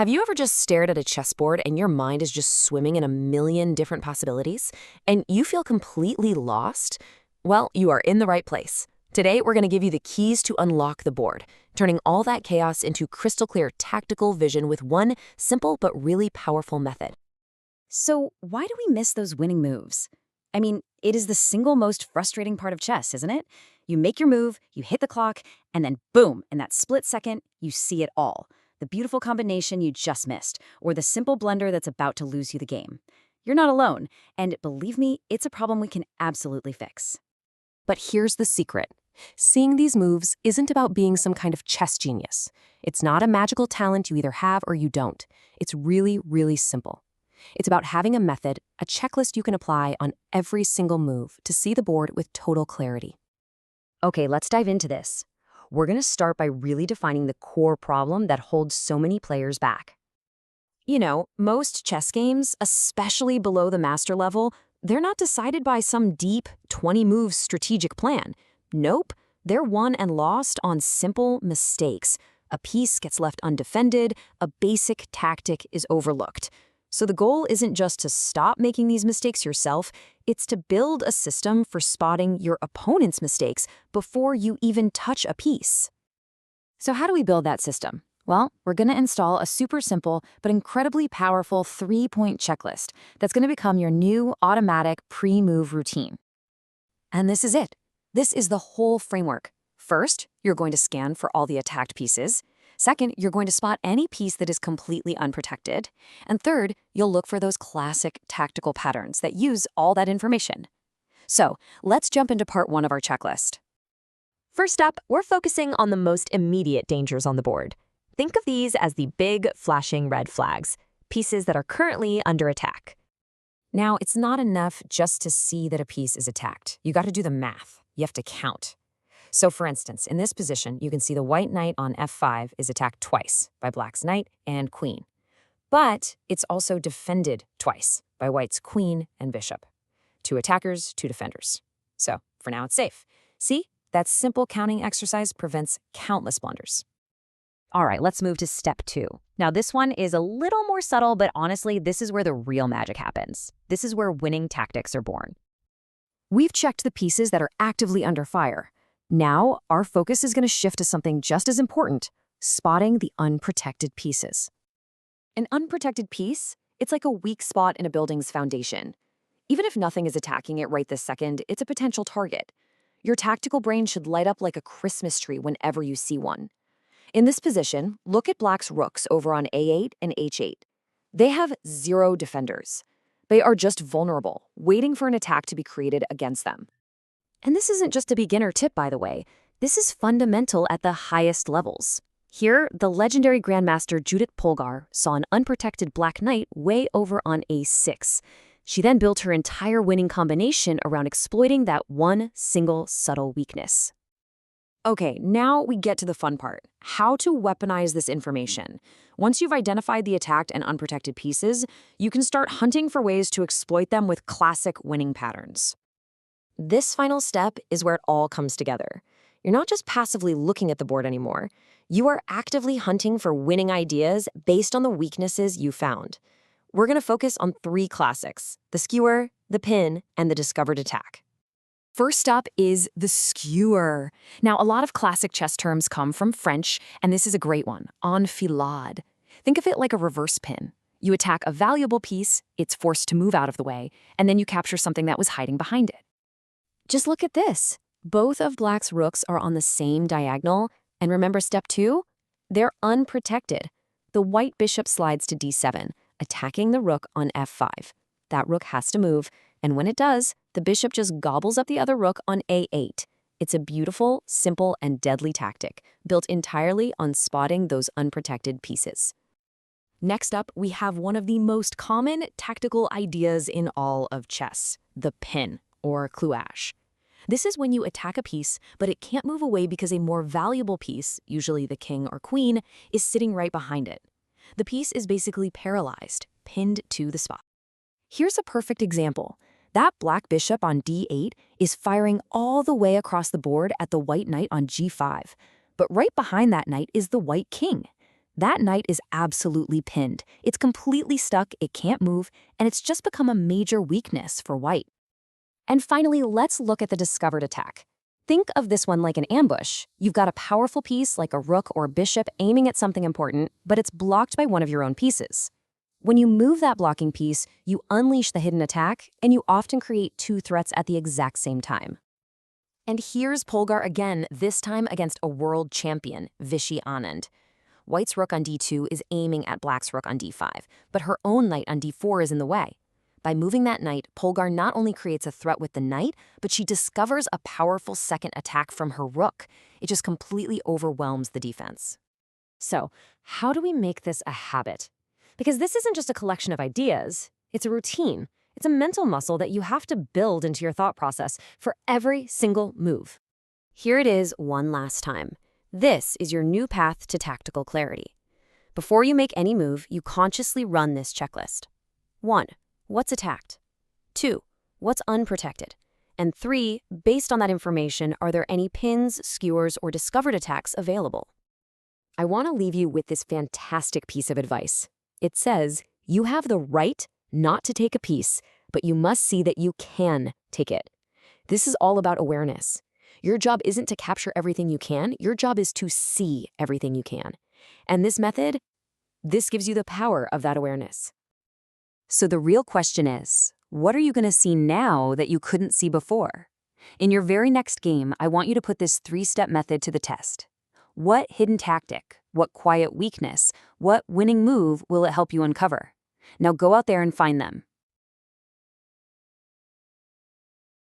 Have you ever just stared at a chessboard and your mind is just swimming in a million different possibilities, and you feel completely lost? Well, you are in the right place. Today, we're going to give you the keys to unlock the board, turning all that chaos into crystal clear tactical vision with one simple but really powerful method. So, why do we miss those winning moves? I mean, it is the single most frustrating part of chess, isn't it? You make your move, you hit the clock, and then boom, in that split second, you see it all. The beautiful combination you just missed, or the simple blunder that's about to lose you the game. You're not alone, and believe me, it's a problem we can absolutely fix. But here's the secret. Seeing these moves isn't about being some kind of chess genius. It's not a magical talent you either have or you don't. It's really, really simple. It's about having a method, a checklist you can apply on every single move to see the board with total clarity. Okay, let's dive into this. We're going to start by really defining the core problem that holds so many players back. You know, most chess games, especially below the master level, they're not decided by some deep 20-move strategic plan. Nope, they're won and lost on simple mistakes. A piece gets left undefended, a basic tactic is overlooked. So the goal isn't just to stop making these mistakes yourself, it's to build a system for spotting your opponent's mistakes before you even touch a piece. So how do we build that system? Well, we're going to install a super simple but incredibly powerful 3-point checklist that's going to become your new automatic pre-move routine. And this is it. This is the whole framework. First, you're going to scan for all the attacked pieces. Second, you're going to spot any piece that is completely unprotected. And third, you'll look for those classic tactical patterns that use all that information. So, let's jump into part 1 of our checklist. First up, we're focusing on the most immediate dangers on the board. Think of these as the big, flashing red flags, pieces that are currently under attack. Now, it's not enough just to see that a piece is attacked. You got to do the math. You have to count. So for instance, in this position, you can see the white knight on f5 is attacked twice by black's knight and queen. But it's also defended twice by white's queen and bishop. 2 attackers, 2 defenders. So for now, it's safe. See, that simple counting exercise prevents countless blunders. All right, let's move to step 2. Now, this one is a little more subtle, but honestly, this is where the real magic happens. This is where winning tactics are born. We've checked the pieces that are actively under fire. Now, our focus is going to shift to something just as important, spotting the unprotected pieces. An unprotected piece, it's like a weak spot in a building's foundation. Even if nothing is attacking it right this second, it's a potential target. Your tactical brain should light up like a Christmas tree whenever you see one. In this position, look at black's rooks over on a8 and h8. They have 0 defenders. They are just vulnerable, waiting for an attack to be created against them. And this isn't just a beginner tip, by the way. This is fundamental at the highest levels. Here, the legendary Grandmaster Judith Polgar saw an unprotected black knight way over on a6. She then built her entire winning combination around exploiting that one single subtle weakness. Okay, now we get to the fun part. How to weaponize this information. Once you've identified the attacked and unprotected pieces, you can start hunting for ways to exploit them with classic winning patterns. This final step is where it all comes together. You're not just passively looking at the board anymore. You are actively hunting for winning ideas based on the weaknesses you found. We're going to focus on 3 classics: the skewer, the pin, and the discovered attack. First up is the skewer. Now, a lot of classic chess terms come from French, and this is a great one, enfilade. Think of it like a reverse pin. You attack a valuable piece, it's forced to move out of the way, and then you capture something that was hiding behind it. Just look at this. Both of black's rooks are on the same diagonal, and remember step 2? They're unprotected. The white bishop slides to d7, attacking the rook on f5. That rook has to move, and when it does, the bishop just gobbles up the other rook on a8. It's a beautiful, simple, and deadly tactic, built entirely on spotting those unprotected pieces. Next up, we have one of the most common tactical ideas in all of chess, the pin, or clouage. This is when you attack a piece, but it can't move away because a more valuable piece, usually the king or queen, is sitting right behind it. The piece is basically paralyzed, pinned to the spot. Here's a perfect example. That black bishop on d8 is firing all the way across the board at the white knight on g5, but right behind that knight is the white king. That knight is absolutely pinned. It's completely stuck, it can't move, and it's just become a major weakness for white. And finally, let's look at the discovered attack. Think of this one like an ambush. You've got a powerful piece like a rook or bishop aiming at something important, but it's blocked by one of your own pieces. When you move that blocking piece, you unleash the hidden attack, and you often create two threats at the exact same time. And here's Polgar again, this time against a world champion, Vishy Anand. White's rook on d2 is aiming at black's rook on d5, but her own knight on d4 is in the way. By moving that knight, Polgar not only creates a threat with the knight, but she discovers a powerful second attack from her rook. It just completely overwhelms the defense. So, how do we make this a habit? Because this isn't just a collection of ideas, it's a routine. It's a mental muscle that you have to build into your thought process for every single move. Here it is one last time. This is your new path to tactical clarity. Before you make any move, you consciously run this checklist. 1. What's attacked? 2. What's unprotected? And 3. Based on that information, are there any pins, skewers, or discovered attacks available? I want to leave you with this fantastic piece of advice. It says, you have the right not to take a piece, but you must see that you can take it. This is all about awareness. Your job isn't to capture everything you can, your job is to see everything you can. And this method, this gives you the power of that awareness. So the real question is, what are you going to see now that you couldn't see before? In your very next game, I want you to put this 3-step method to the test. What hidden tactic, what quiet weakness, what winning move will it help you uncover? Now go out there and find them.